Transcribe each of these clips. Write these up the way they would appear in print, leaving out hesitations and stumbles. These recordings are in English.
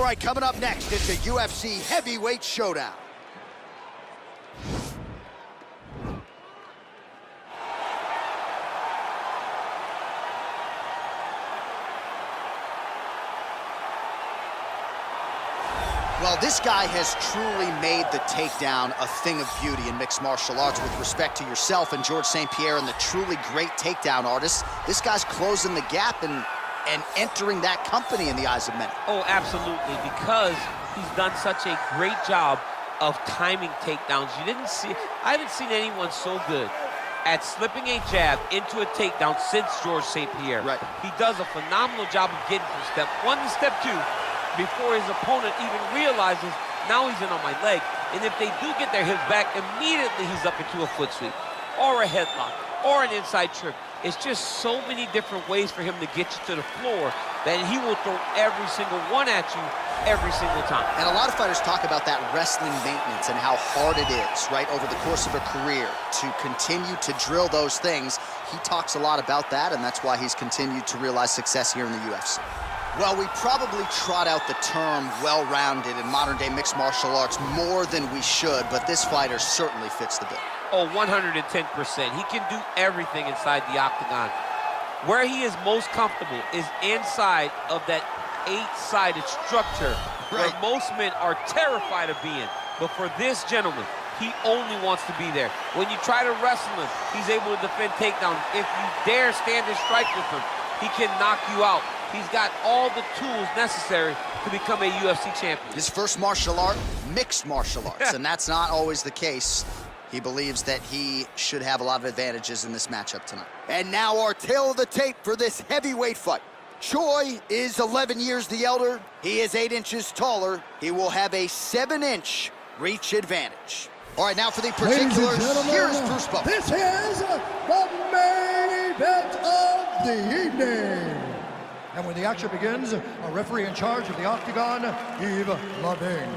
right, coming up next, it's a UFC heavyweight showdown. Well, this guy has truly made the takedown a thing of beauty in mixed martial arts. With respect to yourself and George St. Pierre and the truly great takedown artists, this guy's closing the gap and entering that company in the eyes of many. Oh, absolutely, because he's done such a great job of timing takedowns. I haven't seen anyone so good at slipping a jab into a takedown since George St. Pierre. Right. He does a phenomenal job of getting from step one to step two before his opponent even realizes now he's in on my leg. And if they do get their hips back, immediately he's up into a foot sweep or a headlock or an inside trip. It's just so many different ways for him to get you to the floor that he will throw every single one at you every single time. And a lot of fighters talk about that wrestling maintenance and how hard it is, right, over the course of a career to continue to drill those things. He talks a lot about that, and that's why he's continued to realize success here in the UFC. Well, we probably trot out the term well-rounded in modern-day mixed martial arts more than we should, but this fighter certainly fits the bill. Oh, 110%. He can do everything inside the octagon. Where he is most comfortable is inside of that 8-sided structure, where most men are terrified of being. But for this gentleman, he only wants to be there. When you try to wrestle him, he's able to defend takedowns. If you dare stand and strike with him, he can knock you out. He's got all the tools necessary to become a UFC champion. His first martial art, mixed martial arts, and that's not always the case. He believes that he should have a lot of advantages in this matchup tonight. And now our tale of the tape for this heavyweight fight. Choi is 11 years the elder. He is 8 inches taller. He will have a 7-inch reach advantage. All right, now for the particulars, here's Bruce Buffer. This is the main event of the evening. And when the action begins, a referee in charge of the octagon, Yves Lavigne.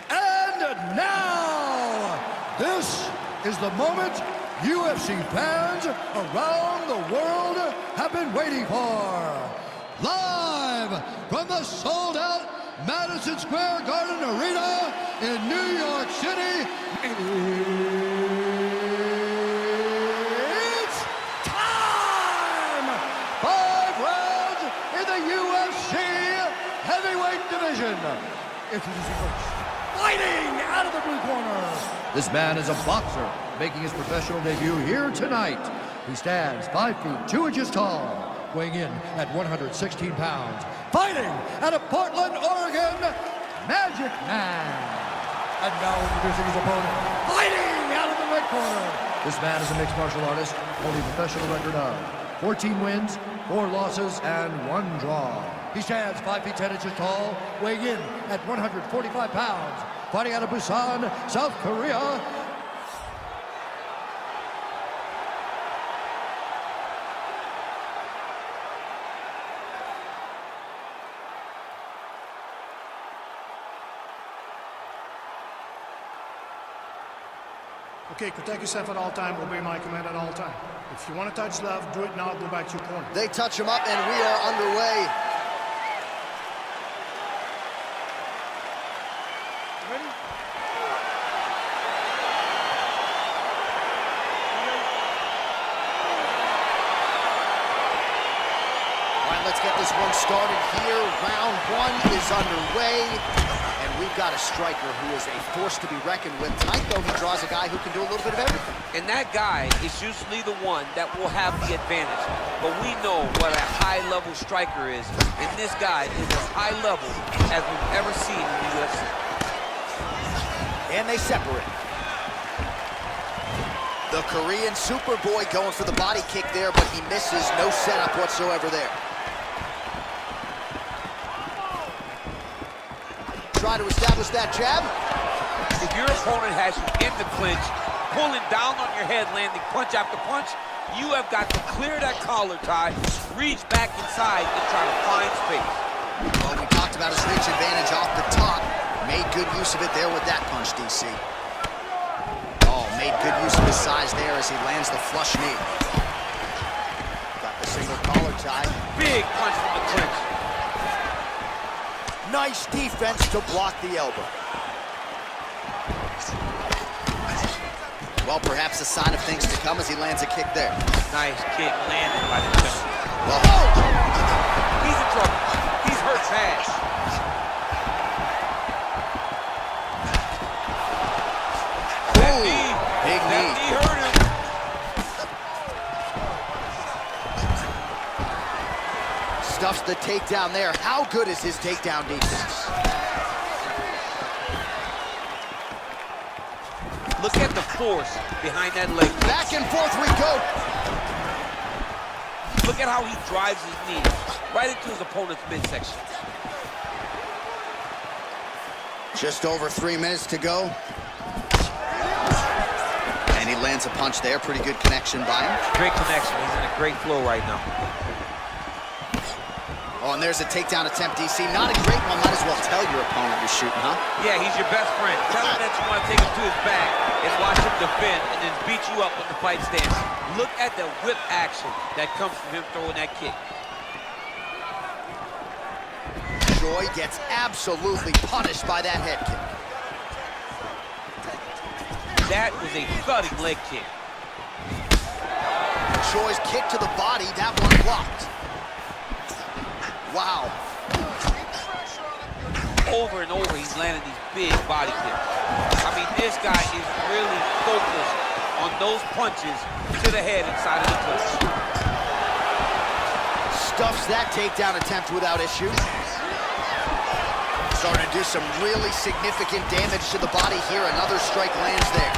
And now, this is the moment UFC fans around the world have been waiting for. Live from the sold-out Madison Square Garden Arena in New York City, it's time! 5 rounds in the UFC heavyweight division. Introducing first, fighting out of the blue corner. This man is a boxer, making his professional debut here tonight. He stands 5 feet 2 inches tall, weighing in at 116 pounds. Fighting out of Portland, Oregon, Magic Man. And now introducing his opponent, fighting out of the red corner. This man is a mixed martial artist, holding a professional record of 14 wins, 4 losses, and 1 draw. He stands 5 feet 10 inches tall, weighing in at 145 pounds. Fighting out of Busan, South Korea, Okay, protect yourself at all time, obey my command at all time. If you want to touch love, do it now, go back to your corner. They touch him up, and we are underway. Ready? All right, let's get this one started here. Round 1 is underway. And we've got a striker who is a force to be reckoned with. Tonight, though, he draws a guy who can do a little bit of everything. And that guy is usually the one that will have the advantage. But we know what a high-level striker is, and this guy is as high level as we've ever seen in the UFC. And they separate. The Korean Superboy going for the body kick there, but he misses. No setup whatsoever there. Try to establish that jab. If your opponent has you in the clinch, pulling down on your head, landing punch after punch, you have got to clear that collar tie, reach back inside, and try to find space. Well, we talked about his reach advantage off the top. Made good use of it there with that punch, DC. Oh, made good use of his size there as he lands the flush knee. Got the single collar tie. Big punch from the clinch. Nice defense to block the elbow. Well, perhaps a sign of things to come as he lands a kick there. Nice kick landed by the judge. Well, He's in trouble. He's hurt bad. That knee. Big That knee. knee hurt him. Stuffs the takedown there. How good is his takedown defense? Look at the force behind that leg. Back and forth we go. Look at how he drives his knee right into his opponent's midsection. Just over 3 minutes to go. And he lands a punch there. Pretty good connection by him. Great connection. He's in a great flow right now. Oh, and there's a takedown attempt, DC. Not a great one. Might as well tell your opponent you're shooting, huh? Yeah, he's your best friend. Tell him that you want to take him to his back and watch him defend and then beat you up when the fight stands. Look at the whip action that comes from him throwing that kick. Choi gets absolutely punished by that head kick. That was a thudding leg kick. Choi's kick to the body, that one blocked. Wow. Over and over, he's landing these big body kicks. I mean, this guy is really focused on those punches to the head inside of the clinch. Stuffs that takedown attempt without issue. Starting to do some really significant damage to the body here. Another strike lands there.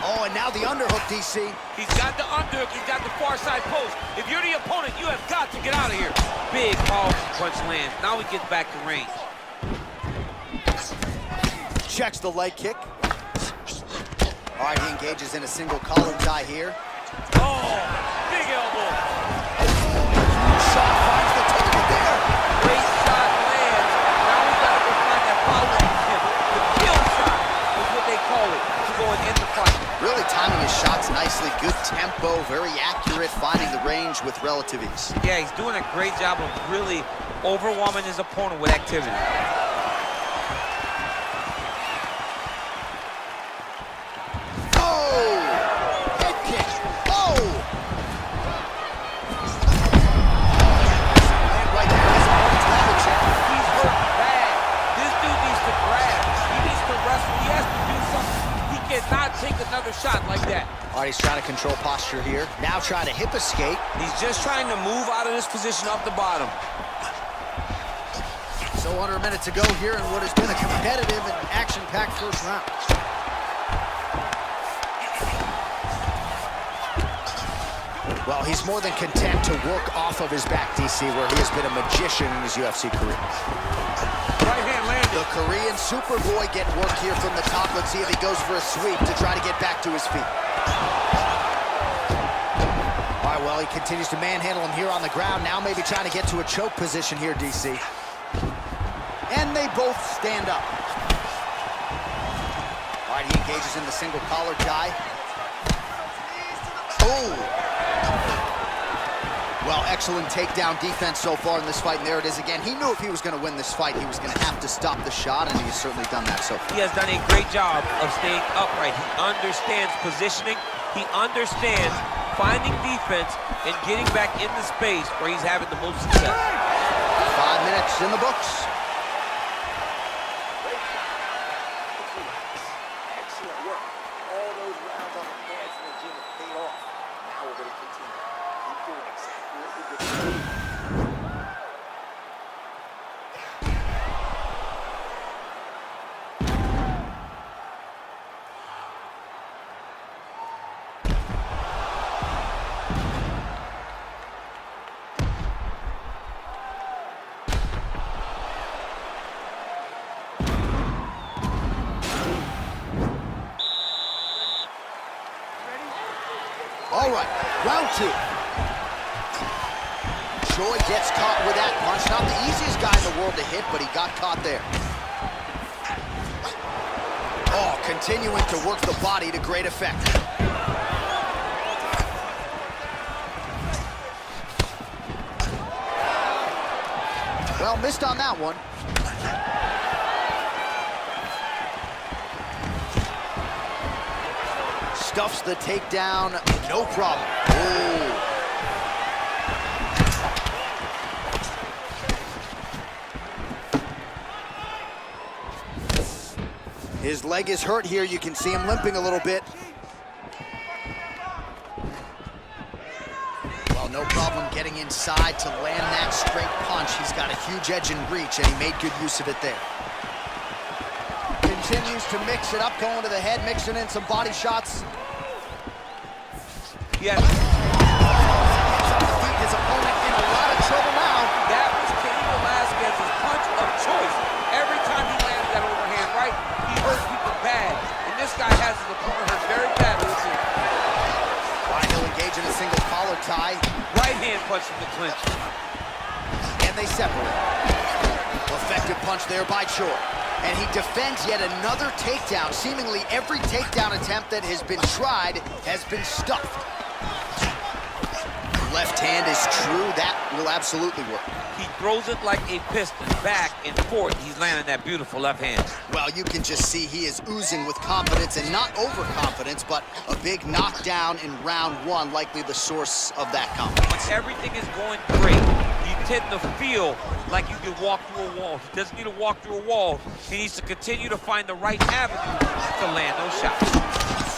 Oh, and now the underhook, DC. He's got the underhook, he's got the far side post. If you're the opponent, you have got to get out of here. Big powerful punch lands. Now he gets back to range. Checks the leg kick. All right, he engages in a single collar tie here. Oh, big elbow. Shot finds the target there. Great shot lands. Now we got to go find that follow-up attempt. The kill shot is what they call it to go and end the fight. Really timing his shots nicely. Good tempo, very accurate, finding the range with relative ease. Yeah, he's doing a great job of really overwhelming his opponent with activity. Oh! Head kick. Oh! And right there, he's on his level check. He's hurt bad. This dude needs to grab. He needs to wrestle. He has to do something. He cannot take another shot like that. All right, he's trying to control posture here. Now trying to hip escape. He's just trying to move out of this position off the bottom. So under a minute to go here in what has been a competitive and action-packed first round. Well, he's more than content to work off of his back, DC, where he has been a magician in his UFC career. Right hand landed. The Korean Superboy getting work here from the top. Let's see if he goes for a sweep to try to get back to his feet. All right, well, he continues to manhandle him here on the ground. Now maybe trying to get to a choke position here, DC. And they both stand up. All right, he engages in the single collar tie. Oh! Well, excellent takedown defense so far in this fight, and there it is again. He knew if he was going to win this fight, he was going to have to stop the shot, and he's certainly done that so far. He has done a great job of staying upright. He understands positioning. He understands finding defense and getting back in the space where he's having the most success. 5 minutes in the books. Excellent work. All those rounds on the pads in the gym have paid off. Now we're going to continue. Keep doing exactly what we did. All right, round two. Choi gets caught with that punch. Not the easiest guy in the world to hit, but he got caught there. Oh, continuing to work the body to great effect. Well, missed on that one. Stuffs the takedown, no problem. Oh. His leg is hurt here. You can see him limping a little bit. Well, no problem getting inside to land that straight punch. He's got a huge edge and reach, and he made good use of it there. Continues to mix it up, going to the head, mixing in some body shots. Yes. His opponent in a lot of trouble now. That was Cain Velasquez's punch of choice. Every time he landed that overhand right, he hurt people bad. And this guy has his opponent hurt very badly. He'll engage in a single collar tie. Right hand punch from the clinch. And they separate. Effective punch there by Choi. And he defends yet another takedown. Seemingly every takedown attempt that has been tried has been stuffed. Left hand is true. That will absolutely work. He throws it like a piston, back and forth. He's landing that beautiful left hand. Well, you can just see he is oozing with confidence, and not overconfidence, but a big knockdown in round one, likely the source of that confidence. When everything is going great, you tend to feel like you can walk through a wall. He doesn't need to walk through a wall. He needs to continue to find the right avenue to land those shots.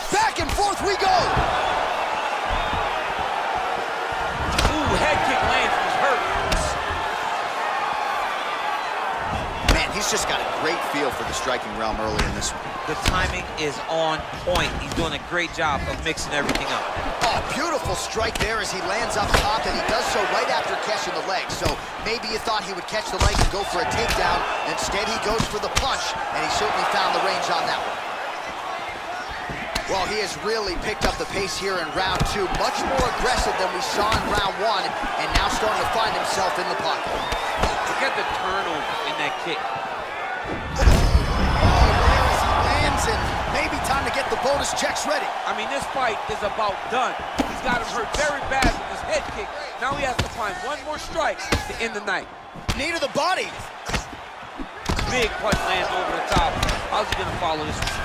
Back and forth we go! Ooh, head kick lands, he's hurt. Man, he's just got a great feel for the striking realm early in this one. The timing is on point. He's doing a great job of mixing everything up. Oh, beautiful strike there as he lands up top, and he does so right after catching the leg. So maybe you thought he would catch the leg and go for a takedown. Instead, he goes for the punch, and he certainly found the range on that one. Well, he has really picked up the pace here in round two. Much more aggressive than we saw in round one, and now starting to find himself in the pocket. Look at the turnover in that kick. And maybe time to get the bonus checks ready. I mean, this fight is about done. He's got him hurt very bad with his head kick. Now he has to find one more strike to end the night. Knee to the body. Big punch lands over the top. How's he gonna follow this one?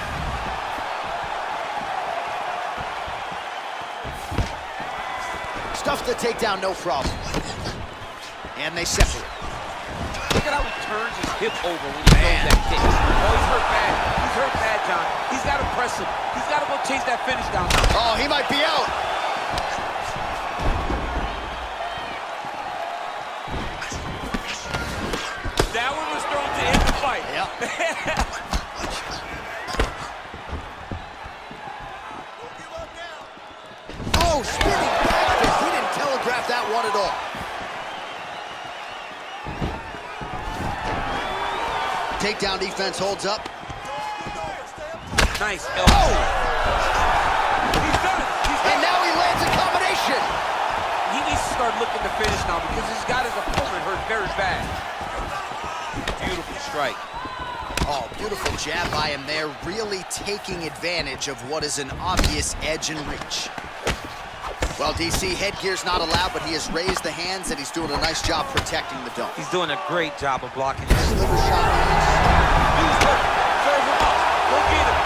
Stuffs the takedown, no problem. And they separate. Look at how he turns his hip over when he throws that kick. Oh, he's hurt bad. He's hurt bad, John. He's got to press him. He's got to go chase that finish down now. Oh, he might be out. That one was thrown to end the fight. Yep. Oh, spinning back kick. He didn't telegraph that one at all. Takedown defense holds up. Nice elbow. Oh! He's done it. He's done And now he lands a combination. He needs to start looking to finish now because he's got his opponent hurt very bad. Beautiful strike. Oh, beautiful jab by him there, really taking advantage of what is an obvious edge and reach. Well, DC, headgear's not allowed, but he has raised the hands, and he's doing a nice job protecting the dome. He's doing a great job of blocking his Liver shot. He's hurt. Serve him up. Go get him.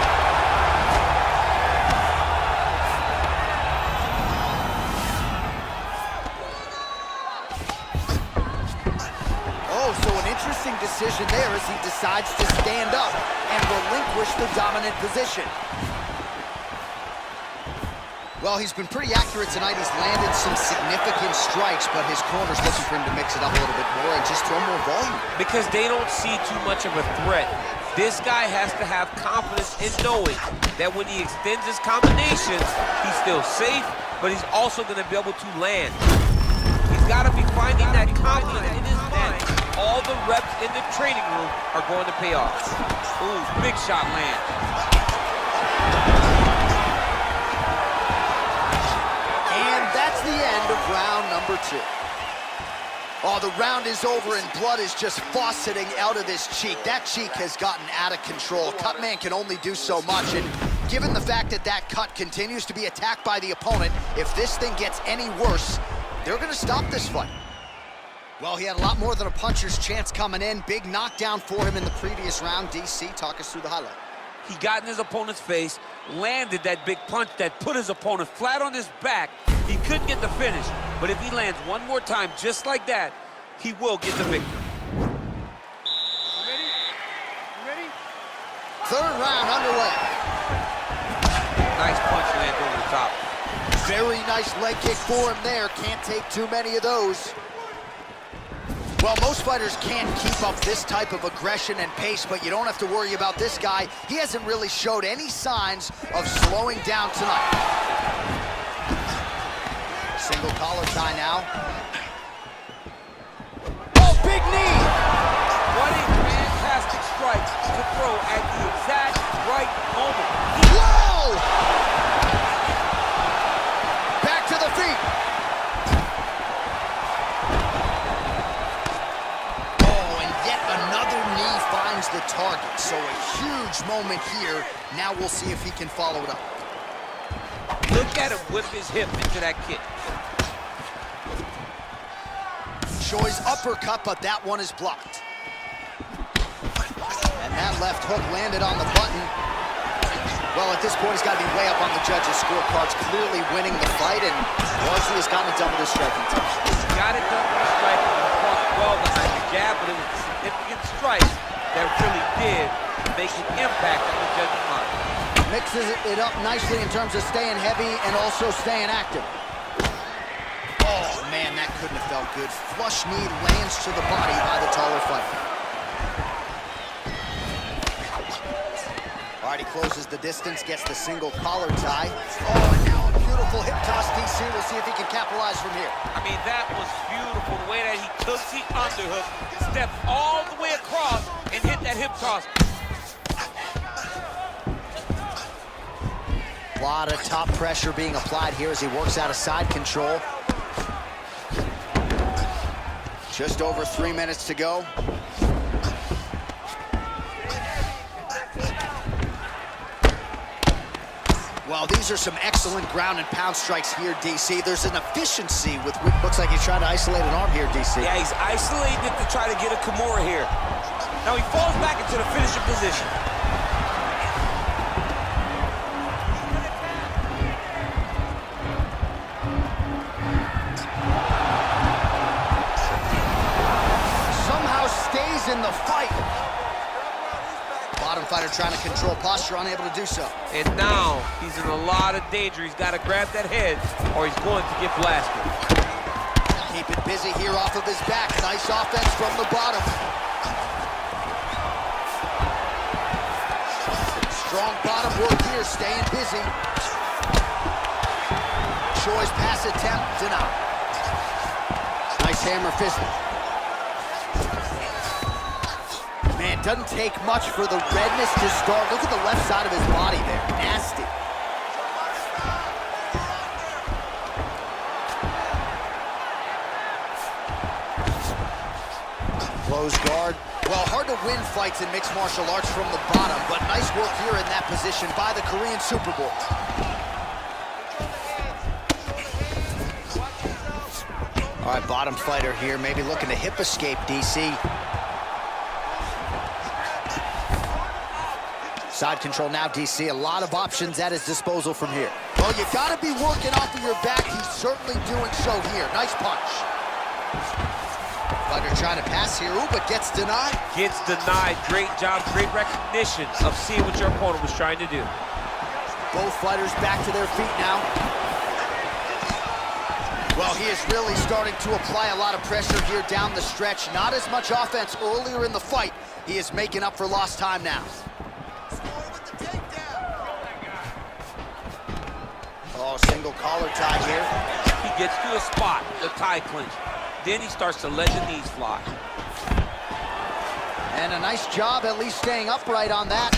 Oh, so an interesting decision there as he decides to stand up and relinquish the dominant position. Well, he's been pretty accurate tonight. He's landed some significant strikes, but his corner's looking for him to mix it up a little bit more and just throw more volume. Because they don't see too much of a threat. This guy has to have confidence in knowing that when he extends his combinations, he's still safe, but he's also going to be able to land. He's got to be finding that confidence in his mind. All the reps in the training room are going to pay off. Ooh, big shot land. The end of round number two. Oh, the round is over and blood is just fauceting out of this cheek. That cheek has gotten out of control. Cutman can only do so much, and given the fact that that cut continues to be attacked by the opponent, if this thing gets any worse, they're gonna stop this fight. Well, he had a lot more than a puncher's chance coming in. Big knockdown for him in the previous round. DC, talk us through the highlight. He got in his opponent's face, landed that big punch that put his opponent flat on his back. He couldn't get the finish, but if he lands one more time just like that, he will get the victory. Third round underway. Nice punch land over the top. Very nice leg kick for him there. Can't take too many of those. Well, most fighters can't keep up this type of aggression and pace, but you don't have to worry about this guy. He hasn't really showed any signs of slowing down tonight. Single collar tie now. Oh, big knee! What a fantastic strike to throw at the exact right moment. Whoa! Back to the feet. The target, so a huge moment here. Now we'll see if he can follow it up. Look at him whip his hip into that kick. Choi's uppercut, but that one is blocked. And that left hook landed on the button. Well, at this point, he's got to be way up on the judges' scorecards, clearly winning the fight, and largely has gotten it done with his striking team. He's got it done with his striking. He fought well behind the jab, but it was a significant strike that really did make an impact on the judge's mind. Mixes it up nicely in terms of staying heavy and also staying active. Oh, man, that couldn't have felt good. Flush knee lands to the body by the taller fighter. All right, he closes the distance, gets the single collar tie. Oh, and now a beautiful hip toss, DC. We'll see if he can capitalize from here. I mean, that was beautiful, the way that he took the underhook, stepped all the way across, and hit that hip toss. A lot of top pressure being applied here as he works out of side control. Just over 3 minutes to go. Well, these are some excellent ground and pound strikes here, DC. There's an efficiency with what looks like he's trying to isolate an arm here, DC. Yeah, he's isolating it to try to get a Kimura here. Now he falls back into the finishing position. Somehow stays in the fight. Bottom fighter trying to control posture, unable to do so. And now he's in a lot of danger. He's got to grab that head or he's going to get blasted. Keep it busy here off of his back. Nice offense from the bottom. Strong bottom work here, staying busy. Choi's pass attempt denied. Nice hammer fist. Man, doesn't take much for the redness to start. Look at the left side of his body there. Nasty. Close guard. Well, hard to win fights in mixed martial arts from the bottom, but nice work here in that position by the Korean Super Bowl. All right, bottom fighter here, maybe looking to hip escape, DC. Side control now, DC. A lot of options at his disposal from here. Well, you got to be working off of your back. He's certainly doing so here. Nice punch. Fighter trying to pass here, ooh, but gets denied. Gets denied. Great job, great recognition of seeing what your opponent was trying to do. Both fighters back to their feet now. Well, he is really starting to apply a lot of pressure here down the stretch. Not as much offense earlier in the fight. He is making up for lost time now. Oh, single collar tie here. He gets to a spot, the tie clinch. Then he starts to let the knees fly. And a nice job at least staying upright on that.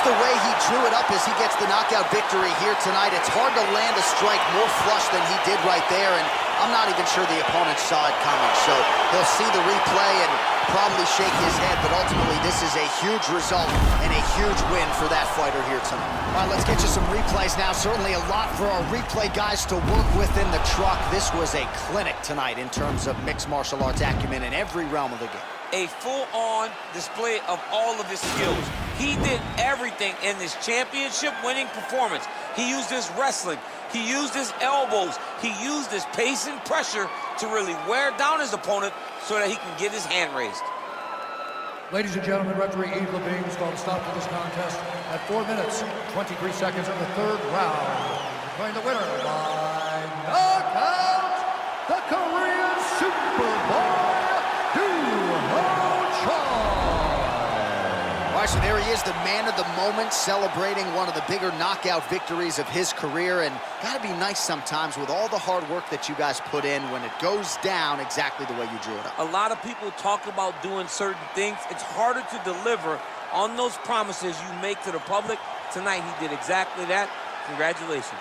The way he drew it up as he gets the knockout victory here tonight, it's hard to land a strike more flush than he did right there, and I'm not even sure the opponent saw it coming, so he'll see the replay and probably shake his head, but ultimately this is a huge result and a huge win for that fighter here tonight. All right, let's get you some replays now. Certainly a lot for our replay guys to work with in the truck. This was a clinic tonight in terms of mixed martial arts acumen in every realm of the game. A full-on display of all of his skills. He did everything in this championship-winning performance. He used his wrestling. He used his elbows. He used his pace and pressure to really wear down his opponent so that he can get his hand raised. Ladies and gentlemen, referee Yves Levine has called a stop to this contest at 4 minutes, 23 seconds in the third round. Declaring the winner by knockout, the Korean Superboy, Doo-ho-Choi. All right, so there he is, the man of the moment, celebrating one of the bigger knockout victories of his career. And gotta be nice sometimes with all the hard work that you guys put in when it goes down exactly the way you drew it up. A lot of people talk about doing certain things. It's harder to deliver on those promises you make to the public. Tonight, he did exactly that. Congratulations.